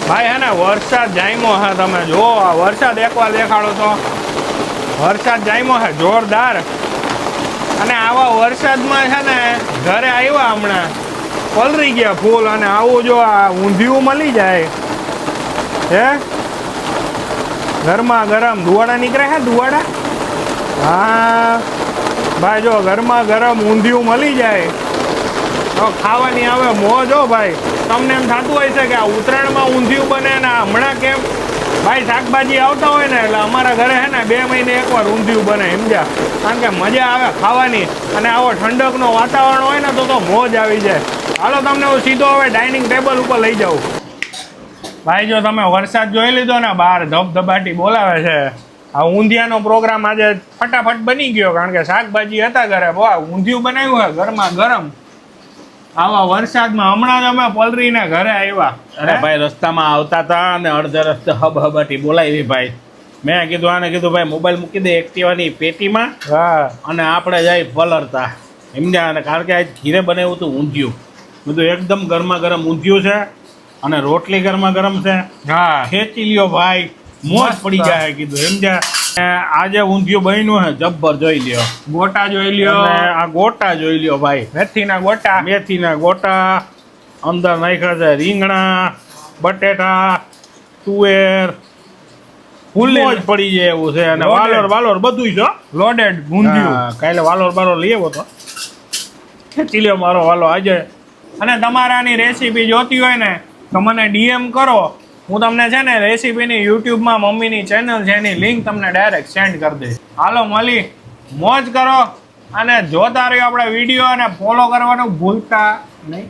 ભાઈ હે ને વરસાદ જામ્યો હે, તમે જો આ વરસાદ એકવાર દેખાડો તો વરસાદ જામ્યો હે જોરદાર. અને આવા વરસાદમાં છે ને ઘરે આવ્યા હમણાં પલરી ગયા ફૂલ. અને આવું જો આ ઊંધિયું મળી જાય હે ગરમા ગરમ દુવાડા નીકળે હે દુવાડા. હા ભાઈ જો ગરમા ગરમ ઊંધિયું મળી જાય તો ખાવાની આવે મોજ. હો ભાઈ તમને એમ થતું હોય છે કે આ ઉત્તરાયણમાં ઊંધિયું બને ને હમણાં કેમ ભાઈ શાકભાજી આવતા હોય ને એટલે અમારા ઘરે હે ને 2 મહિને એકવાર ઊંધિયું બને સમજ્યા. કારણ કે મજા આવે ખાવાની અને આવો ઠંડકનો વાતાવરણ હોય ને તો મોજ આવી જાય. હાલો તમને હું સીધો હવે ડાઇનિંગ ટેબલ ઉપર લઈ જાઉં. ભાઈ જો તમે વરસાદ જોઈ લીધો ને બહાર ધબધબાટી બોલાવે છે. આ ઊંધિયાનો પ્રોગ્રામ આજે ફટાફટ બની ગયો કારણ કે શાકભાજી હતા ઘરે. ઊંધિયું બનાવ્યું હોય ગરમા ગરમ આવા વરસાદમાં. હમણાં જ અમે પલરીને ઘરે આવ્યા. અરે ભાઈ રસ્તામાં આવતા હતા અને અડધા રસ્તે હબહબાટી બોલાવી ભાઈ. મેં કીધું આને કીધું ભાઈ મોબાઈલ મૂકી દે એક્ટિવાની પેટીમાં. હા અને આપણે જાય પલરતા સમજ્યા. અને કારણ કે આજ ઘીરે બનાવ્યું હતું ઊંધિયું. બધું એકદમ ગરમા ગરમ ઊંધિયું છે અને રોટલી ગરમા ગરમ છે. હા ખેંચી લ્યો ભાઈ મોજ પડી જાય કીધું સમજ્યા. આજે ઊંધિયું બન્યું હે જબ્બર જોઈ લ્યો. ગોટા જોઈ લ્યો. આ ગોટા જોઈ લ્યો ભાઈ. મેથીના ગોટા. મેથીના ગોટા અંદર નાખ્યા છે રીંગણા બટેટા તુવેર ફૂલ જ પડી જાય એવું છે. અને વાલોર વાલોર બધું છે લોડેડ ઊંધિયું. કાલે વાલોર બાલોર લઈ આવ્યો તો ખેંચી લ્યો મારો વાલો આજે. અને તમારાની રેસીપી જોતી હોય ને તો મને ડીએમ કરો. હું તમને છે ને રેસીપીની યુટ્યુબમાં મમ્મીની ચેનલ છે એની લિંક તમને ડાયરેક્ટ સેન્ડ કરી દઈશ. હાલો મળી મોજ કરો અને જોતા રહ્યો આપણે વિડીયો અને ફોલો કરવાનું ભૂલતા નહીં.